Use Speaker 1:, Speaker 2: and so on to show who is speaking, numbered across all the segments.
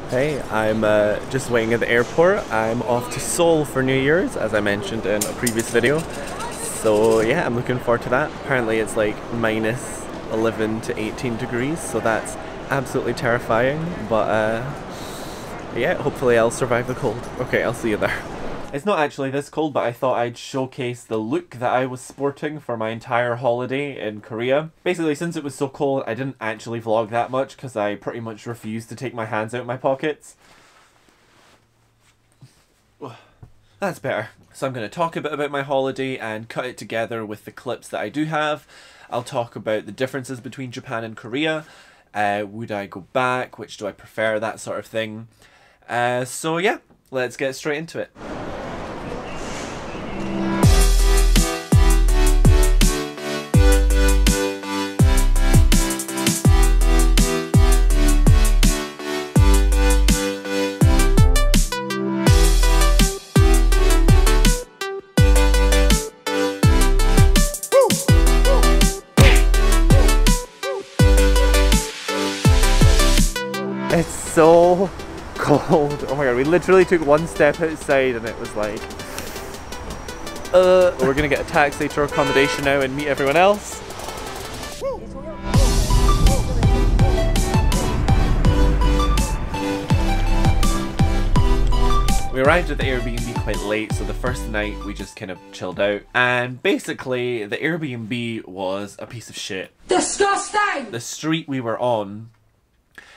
Speaker 1: Hey, I'm just waiting at the airport. I'm off to Seoul for New Year's, as I mentioned in a previous video. So yeah, I'm looking forward to that. Apparently it's like minus 11 to 18 degrees, so that's absolutely terrifying. But yeah, hopefully I'll survive the cold. Okay, I'll see you there. It's not actually this cold, but I thought I'd showcase the look that I was sporting for my entire holiday in Korea. Basically, since it was so cold, I didn't actually vlog that much because I pretty much refused to take my hands out of my pockets. That's better. So I'm going to talk a bit about my holiday and cut it together with the clips that I do have. I'll talk about the differences between Japan and Korea. Would I go back? Which do I prefer? That sort of thing. So yeah, let's get straight into it. It's so cold. Oh my god, we literally took one step outside and it was like we're gonna get a taxi to our accommodation now and meet everyone else. We arrived at the Airbnb quite late, so the first night we just kind of chilled out. And basically, the Airbnb was a piece of shit. Disgusting! The street we were on,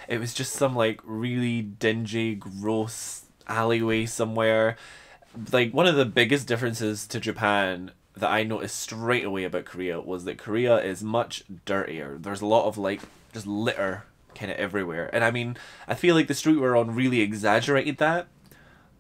Speaker 1: it was just some like really dingy, gross alleyway somewhere. Like one of the biggest differences to Japan that I noticed straight away about Korea was that Korea is much dirtier. There's a lot of like just litter kind of everywhere. And I mean, I feel like the street we're on really exaggerated that.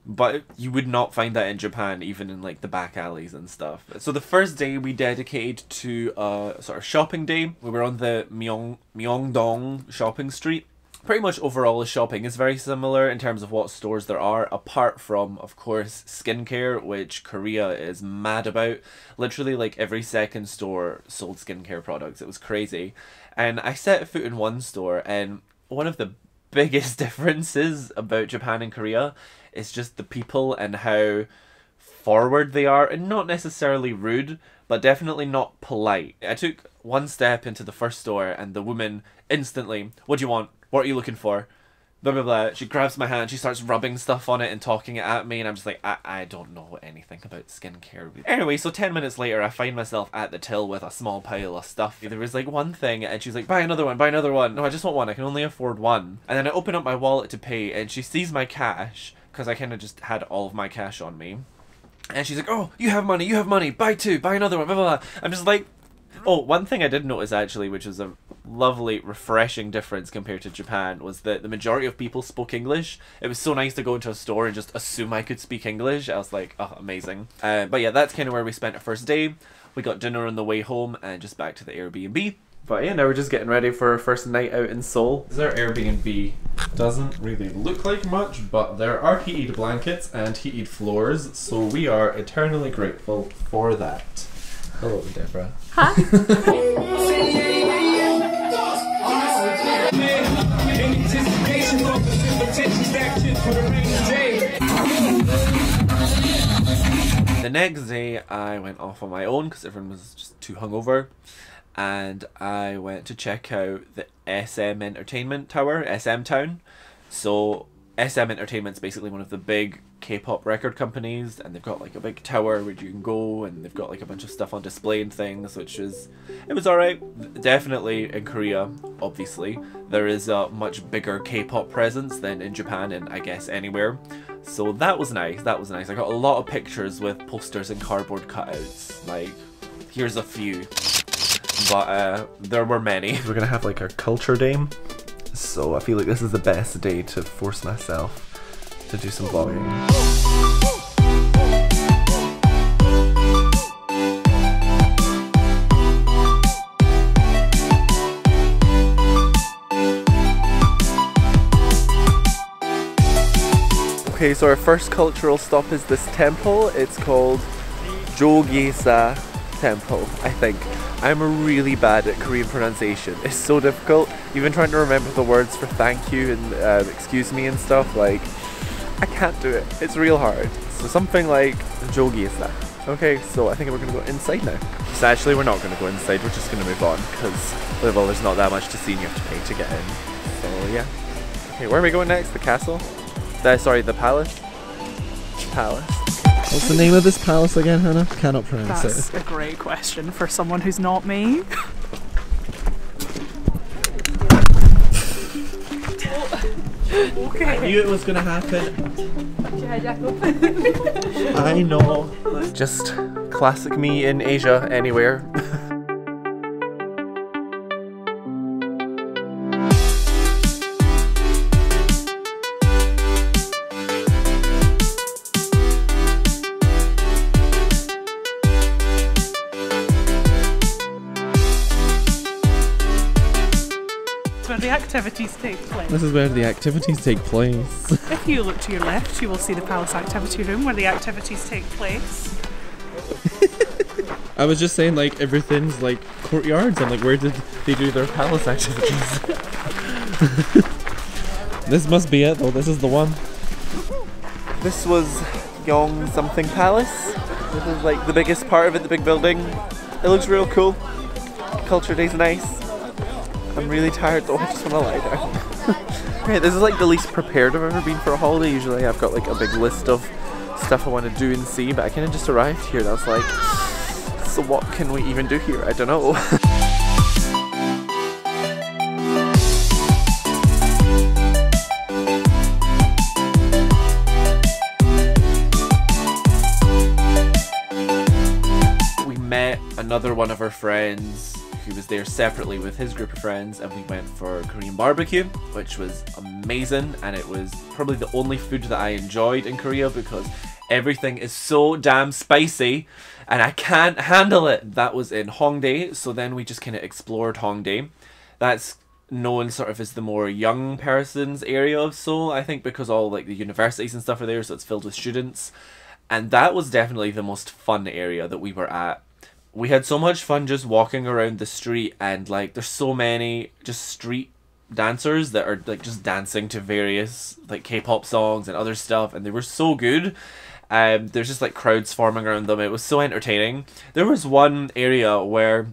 Speaker 1: But you would not find that in Japan, even in like the back alleys and stuff. So the first day we dedicated to a sort of shopping day. We were on the Myeongdong shopping street. Pretty much overall the shopping is very similar in terms of what stores there are, apart from, of course, skincare, which Korea is mad about. Literally like every second store sold skincare products. It was crazy. And I set foot in one store, and one of the biggest differences about Japan and Korea is just the people and how forward they are, and not necessarily rude, but definitely not polite. I took one step into the first store and the woman instantly, "What do you want? What are you looking for?" Blah blah blah. She grabs my hand, she starts rubbing stuff on it and talking it at me, and I'm just like, I don't know anything about skincare. Anyway, so 10 minutes later I find myself at the till with a small pile of stuff. There was like one thing and she's like, buy another one, buy another one. No, I just want one, I can only afford one. And then I open up my wallet to pay and she sees my cash, because I kind of just had all of my cash on me. And she's like, oh, you have money, buy two, buy another one, blah blah blah. I'm just like, oh, one thing I did notice actually, which was a lovely, refreshing difference compared to Japan, was that the majority of people spoke English. It was so nice to go into a store and just assume I could speak English. I was like, oh, amazing. But yeah, that's kind of where we spent our first day. We got dinner on the way home and just back to the Airbnb. But yeah, now we're just getting ready for our first night out in Seoul. This is our Airbnb. Doesn't really look like much, but there are heated blankets and heated floors, so we are eternally grateful for that. Hello, Deborah.
Speaker 2: Hi.
Speaker 1: The next day I went off on my own because everyone was just too hungover, and I went to check out the SM Entertainment Tower, SM Town. So SM Entertainment's basically one of the big K-pop record companies, and they've got like a big tower where you can go, and they've got like a bunch of stuff on display and things, which is, it was alright. Definitely in Korea, obviously, there is a much bigger K-pop presence than in Japan and I guess anywhere. So that was nice, that was nice. I got a lot of pictures with posters and cardboard cutouts, like, here's a few. But there were many. We're gonna have like our culture day, so I feel like this is the best day to force myself to do some vlogging. Okay, so our first cultural stop is this temple. It's called Jogisa tempo, I think. I'm really bad at Korean pronunciation. It's so difficult. Even trying to remember the words for thank you and excuse me and stuff, like, I can't do it. It's real hard. So something like Jogi is that. Okay, so I think we're gonna go inside now. So actually we're not gonna go inside, we're just gonna move on because, well, there's not that much to see and you have to pay to get in. So yeah. Okay, where are we going next? The castle? Sorry, the palace? Palace. What's the name of this palace again, Hannah? Cannot pronounce it.
Speaker 2: That's a great question for someone who's not me. Okay.
Speaker 1: I knew it was gonna happen. I know. Just classic me in Asia, anywhere.
Speaker 2: Where the activities take place.
Speaker 1: This is where the activities take place.
Speaker 2: If you look to your left, you will see the Palace Activity Room where the activities take place.
Speaker 1: I was just saying, like, everything's like courtyards and like where did they do their palace activities? This must be it though, this is the one. This was Yong something palace. This is like the biggest part of it, the big building. It looks real cool. Culture Day's nice. I'm really tired though, I just want to lie down. Okay, this is like the least prepared I've ever been for a holiday. Usually I've got like a big list of stuff I want to do and see, but I kind of just arrived here and I was like, so what can we even do here? I don't know. We met another one of our friends who was there separately with his group of friends, and we went for Korean barbecue, which was amazing, and it was probably the only food that I enjoyed in Korea because everything is so damn spicy and I can't handle it. That was in Hongdae, so then we just kind of explored Hongdae. That's known sort of as the more young person's area of Seoul, I think, because all like the universities and stuff are there, so it's filled with students, and that was definitely the most fun area that we were at. We had so much fun just walking around the street, and like there's so many just street dancers that are like just dancing to various like K-pop songs and other stuff, and they were so good. There's just like crowds forming around them. It was so entertaining. There was one area where,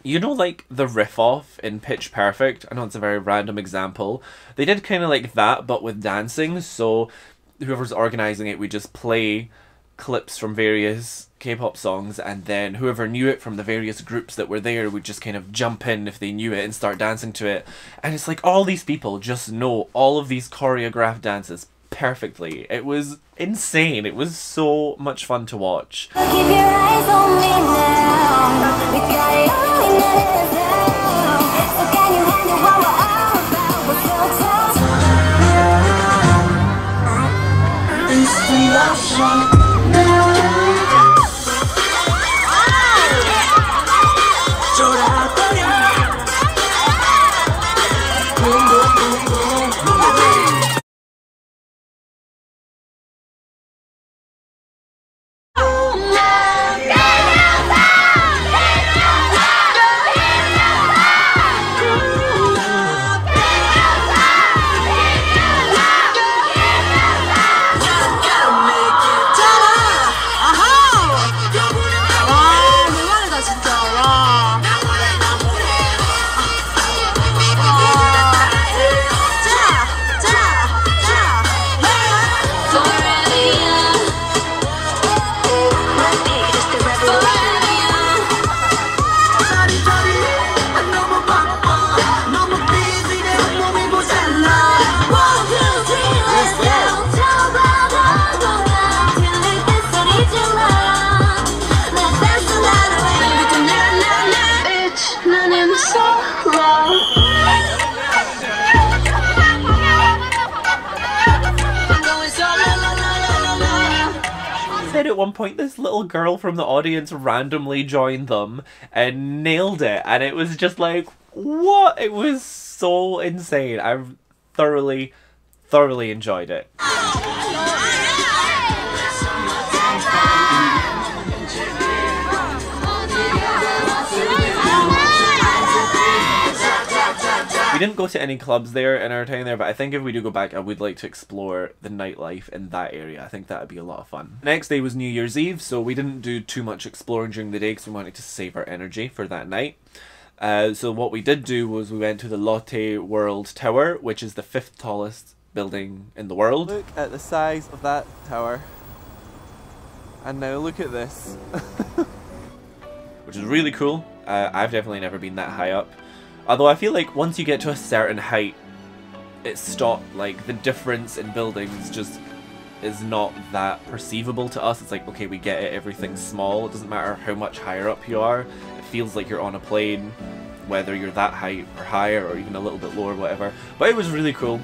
Speaker 1: you know, like the riff off in Pitch Perfect, I know it's a very random example, they did kind of like that but with dancing. So whoever's organizing it, we just play clips from various K-pop songs, and then whoever knew it from the various groups that were there would just kind of jump in if they knew it and start dancing to it. And it's like all these people just know all of these choreographed dances perfectly. It was insane. It was so much fun to watch.
Speaker 3: Keep your eyes on me now. We got it all in the now. So can you handle what we're all about? We're so tough.
Speaker 1: At one point this little girl from the audience randomly joined them and nailed it, and it was just like, what? It was so insane. I thoroughly enjoyed it. We didn't go to any clubs there in our time there, but I think if we do go back, I would like to explore the nightlife in that area. I think that would be a lot of fun. Next day was New Year's Eve, so we didn't do too much exploring during the day because we wanted to save our energy for that night. So what we did do was we went to the Lotte World Tower, which is the 5th tallest building in the world. Look at the size of that tower. And now look at this. Which is really cool. I've definitely never been that high up. Although I feel like once you get to a certain height, it stopped, like the difference in buildings just is not that perceivable to us. It's like, okay, we get it, everything's small. It doesn't matter how much higher up you are. It feels like you're on a plane, whether you're that height or higher or even a little bit lower, whatever. But it was really cool.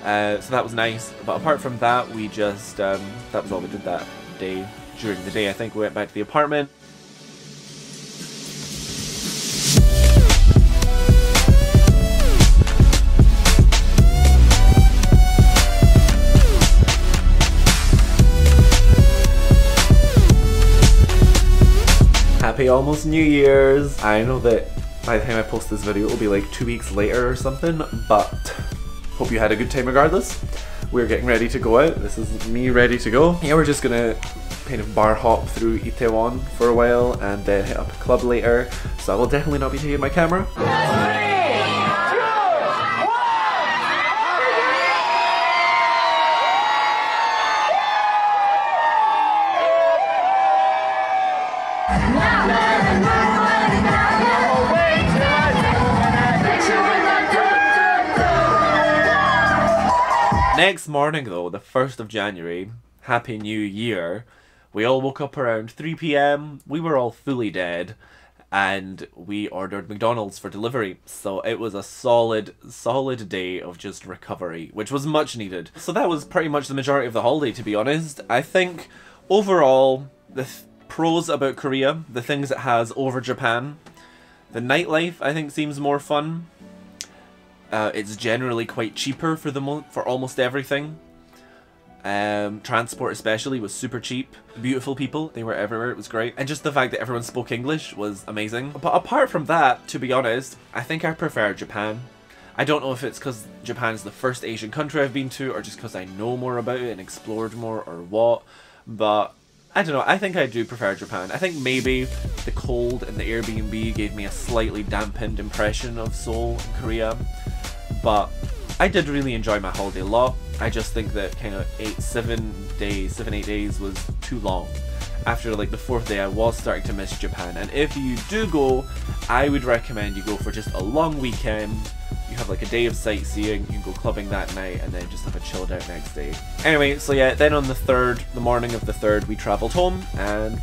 Speaker 1: So that was nice. But apart from that, we just, that was all we did that day. During the day, I think we went back to the apartment. Happy almost New Year's! I know that by the time I post this video it'll be like 2 weeks later or something, but hope you had a good time regardless. We're getting ready to go out. This is me ready to go. Yeah, we're just gonna kind of bar hop through Itaewon for a while and then hit up a club later, so I will definitely not be taking my camera. Next morning though, the 1st of January, Happy New Year, we all woke up around 3 PM, we were all fully dead, and we ordered McDonald's for delivery. So it was a solid day of just recovery, which was much needed. So that was pretty much the majority of the holiday, to be honest. I think overall, the pros about Korea, the things it has over Japan, the nightlife I think seems more fun. It's generally quite cheaper for almost everything. Transport especially was super cheap. Beautiful people, they were everywhere, it was great. And just the fact that everyone spoke English was amazing. But apart from that, to be honest, I think I prefer Japan. I don't know if it's because Japan is the first Asian country I've been to, or just because I know more about it and explored more, or what. But I don't know, I think I do prefer Japan. I think maybe the cold and the Airbnb gave me a slightly dampened impression of Seoul and Korea. But I did really enjoy my holiday a lot. I just think that kind of 7-8 days was too long. After like the 4th day I was starting to miss Japan, and if you do go, I would recommend you go for just a long weekend. You have like a day of sightseeing, you can go clubbing that night and then just have a chilled out next day. Anyway, so yeah, then on the morning of the 3rd, we travelled home, and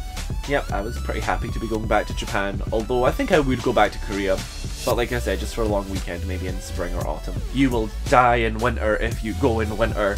Speaker 1: yep, I was pretty happy to be going back to Japan, although I think I would go back to Korea. But like I said, just for a long weekend, maybe in spring or autumn. You will die in winter if you go in winter.